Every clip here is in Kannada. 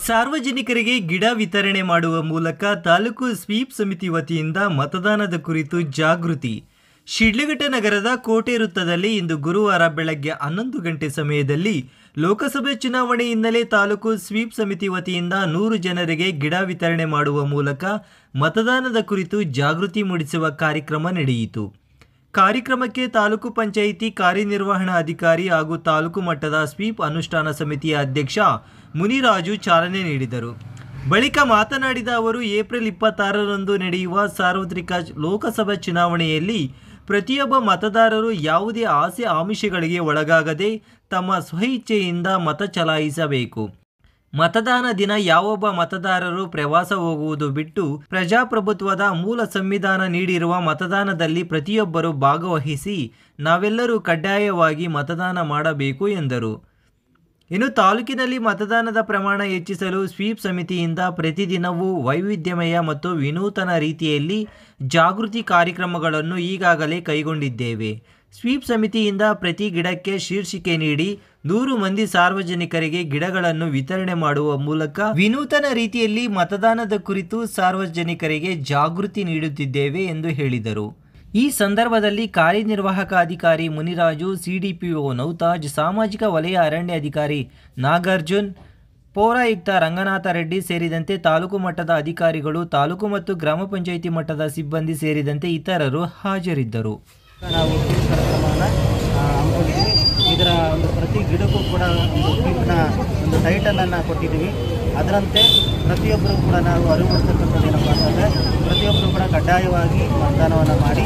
ಸಾರ್ವಜನಿಕರಿಗೆ ಗಿಡ ವಿತರಣೆ ಮಾಡುವ ಮೂಲಕ ತಾಲೂಕು ಸ್ವೀಪ್ ಸಮಿತಿ ವತಿಯಿಂದ ಮತದಾನದ ಕುರಿತು ಜಾಗೃತಿ. ಶಿಡ್ಲಘಟ್ಟ ನಗರದ ಕೋಟೆ ವೃತ್ತದಲ್ಲಿ ಇಂದು ಗುರುವಾರ ಬೆಳಗ್ಗೆ 11 ಗಂಟೆ ಸಮಯದಲ್ಲಿ ಲೋಕಸಭೆ ಚುನಾವಣೆ ಹಿನ್ನೆಲೆ ತಾಲೂಕು ಸ್ವೀಪ್ ಸಮಿತಿ ವತಿಯಿಂದ 100 ಜನರಿಗೆ ಗಿಡ ವಿತರಣೆ ಮಾಡುವ ಮೂಲಕ ಮತದಾನದ ಕುರಿತು ಜಾಗೃತಿ ಮೂಡಿಸುವ ಕಾರ್ಯಕ್ರಮ ನಡೆಯಿತು. ಕಾರ್ಯಕ್ರಮಕ್ಕೆ ತಾಲೂಕು ಪಂಚಾಯಿತಿ ಕಾರ್ಯನಿರ್ವಹಣಾ ಅಧಿಕಾರಿ ಹಾಗೂ ತಾಲೂಕು ಮಟ್ಟದ ಸ್ವೀಪ್ ಅನುಷ್ಠಾನ ಸಮಿತಿಯ ಅಧ್ಯಕ್ಷ ಮುನಿರಾಜು ಚಾಲನೆ ನೀಡಿದರು. ಬಳಿಕ ಮಾತನಾಡಿದ ಅವರು, ಏಪ್ರಿಲ್ 26ರಂದು ನಡೆಯುವ ಸಾರ್ವತ್ರಿಕ ಲೋಕಸಭಾ ಚುನಾವಣೆಯಲ್ಲಿ ಪ್ರತಿಯೊಬ್ಬ ಮತದಾರರು ಯಾವುದೇ ಆಸೆ ಆಮಿಷಗಳಿಗೆ ಒಳಗಾಗದೆ ತಮ್ಮ ಸ್ವಇಚ್ಛೆಯಿಂದ ಮತ ಚಲಾಯಿಸಬೇಕು. ಮತದಾನ ದಿನ ಯಾವೊಬ್ಬ ಮತದಾರರು ಪ್ರವಾಸ ಹೋಗುವುದು ಬಿಟ್ಟು ಪ್ರಜಾಪ್ರಭುತ್ವದ ಮೂಲ ಸಂವಿಧಾನ ನೀಡಿರುವ ಮತದಾನದಲ್ಲಿ ಪ್ರತಿಯೊಬ್ಬರು ಭಾಗವಹಿಸಿ ನಾವೆಲ್ಲರೂ ಕಡ್ಡಾಯವಾಗಿ ಮತದಾನ ಮಾಡಬೇಕು ಎಂದರು. ಇನ್ನು ತಾಲೂಕಿನಲ್ಲಿ ಮತದಾನದ ಪ್ರಮಾಣ ಹೆಚ್ಚಿಸಲು ಸ್ವೀಪ್ ಸಮಿತಿಯಿಂದ ಪ್ರತಿದಿನವೂ ವೈವಿಧ್ಯಮಯ ಮತ್ತು ವಿನೂತನ ರೀತಿಯಲ್ಲಿ ಜಾಗೃತಿ ಕಾರ್ಯಕ್ರಮಗಳನ್ನು ಈಗಾಗಲೇ ಕೈಗೊಂಡಿದ್ದೇವೆ. ಸ್ವೀಪ್ ಸಮಿತಿಯಿಂದ ಪ್ರತಿ ಗಿಡಕ್ಕೆ ಶೀರ್ಷಿಕೆ ನೀಡಿ 100 ಮಂದಿ ಸಾರ್ವಜನಿಕರಿಗೆ ಗಿಡಗಳನ್ನು ವಿತರಣೆ ಮಾಡುವ ಮೂಲಕ ವಿನೂತನ ರೀತಿಯಲ್ಲಿ ಮತದಾನದ ಕುರಿತು ಸಾರ್ವಜನಿಕರಿಗೆ ಜಾಗೃತಿ ನೀಡುತ್ತಿದ್ದೇವೆ ಎಂದು ಹೇಳಿದರು. ಈ ಸಂದರ್ಭದಲ್ಲಿ ಕಾರ್ಯನಿರ್ವಾಹಕ ಅಧಿಕಾರಿ ಮುನಿರಾಜು, ಸಿಡಿಪಿಒ ನೌತಾಜ್, ಸಾಮಾಜಿಕ ವಲಯ ಅರಣ್ಯ ಅಧಿಕಾರಿ ನಾಗಾರ್ಜುನ್, ಪೌರಾಯುಕ್ತ ರಂಗನಾಥ ರೆಡ್ಡಿ ಸೇರಿದಂತೆ ತಾಲೂಕು ಮಟ್ಟದ ಅಧಿಕಾರಿಗಳು, ತಾಲೂಕು ಮತ್ತು ಗ್ರಾಮ ಪಂಚಾಯಿತಿ ಮಟ್ಟದ ಸಿಬ್ಬಂದಿ ಸೇರಿದಂತೆ ಇತರರು ಹಾಜರಿದ್ದರು. ನಾವು ಕಾರ್ಯಕ್ರಮವನ್ನು ಹಮ್ಮಿಕೊಂಡಿದ್ದೀವಿ. ಇದರ ಒಂದು ಪ್ರತಿ ಗಿಡಕ್ಕೂ ಕೂಡ ಒಂದು ಸ್ವೀಪ್ನ ಒಂದು ಟೈಟಲನ್ನು ಕೊಟ್ಟಿದ್ದೀವಿ. ಅದರಂತೆ ಪ್ರತಿಯೊಬ್ಬರು ಕೂಡ ನಾವು ಅರಿವು ಮೂಡಿಸ್ತಕ್ಕಂಥದ್ದು ಏನಪ್ಪ ಅಂತಂದರೆ ಪ್ರತಿಯೊಬ್ಬರು ಕೂಡ ಕಡ್ಡಾಯವಾಗಿ ಮತದಾನವನ್ನು ಮಾಡಿ,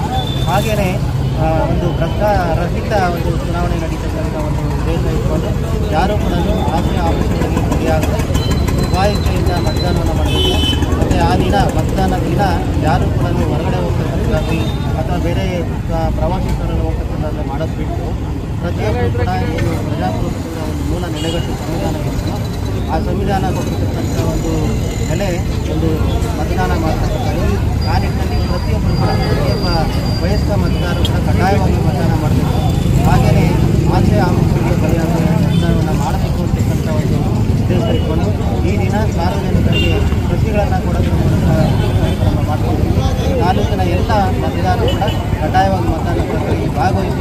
ಹಾಗೆಯೇ ಒಂದು ರಹಿತ ಒಂದು ಚುನಾವಣೆ ನಡೀತಕ್ಕಂಥ ಒಂದು ಉದ್ದೇಶ ಇಟ್ಕೊಂಡು ಯಾರೂ ಕೂಡ ಆಸೆ ಆಮಿಷಗಳಿಗೆ ಬಲಿಯಾಗದೆ ಸ್ವಇಚ್ಛೆಯಿಂದ ಮತದಾನವನ್ನು ಮಾಡಬೇಕು. ಮತ್ತು ಆ ದಿನ ಮತದಾನ ದಿನ ಯಾರೂ ಕೂಡ ಹೊರಗಡೆ ಹೋಗ್ತಕ್ಕಂಥದ್ದಾಗಲಿ ಅಥವಾ ಬೇರೆ ಪ್ರವಾಸಿ ಸ್ಥಳಗಳು ಹೋಗ್ತಕ್ಕಂಥದ್ದು ಮಾಡೋದು ಬಿಟ್ಟು ಪ್ರತಿಯೊಬ್ಬರು ಕೂಡ ಏನು ಪ್ರಜಾಪ್ರಭುತ್ವದ ಒಂದು ಮೂಲ ನೆಲೆಗಟ್ಟು ಸಂವಿಧಾನ ಇತ್ತು, ಆ ಸಂವಿಧಾನ ಕೊಟ್ಟಿರ್ತಕ್ಕಂಥ ಒಂದು ನೆಲೆ ಒಂದು ಮತದಾನ ಮಾಡ್ತಕ್ಕಂಥದ್ದು. ಆ ನಿಟ್ಟಿನಲ್ಲಿ ಪ್ರತಿಯೊಬ್ಬರು ಕೂಡ ಪ್ರತಿಯೊಬ್ಬ ವಯಸ್ಕ ಮತದಾರರು ಕೂಡ ಕಡ್ಡಾಯವಾಗಿ ಮತದಾನ ಮಾಡಬೇಕು. ಹಾಗೆಯೇ ಆಸೆ ಆಮಿಷಗಳಿಗೆ ಬಲಿಯಾಗದೆ ಮತದಾನವನ್ನು ಮಾಡಬೇಕು ಅಂತಕ್ಕಂಥ ಒಂದು ಉದ್ದೇಶ ಇಟ್ಕೊಂಡು ಈ ದಿನ ಸಾರ್ವಜನಿಕರಿಗೆ ಕೃಷಿಗಳನ್ನು ಕೊಡೋದ್ರ ಮೂಲಕ ಕಾರ್ಯಕ್ರಮ ಮಾಡ್ಕೊಂಡಿದ್ದೀವಿ. ತಾಲೂಕಿನ ಎಲ್ಲ ಮತದಾರರು ಕೂಡ ಕಡ್ಡಾಯವಾಗಿ ಮತದಾನ ಭಾಗವಹಿಸಿ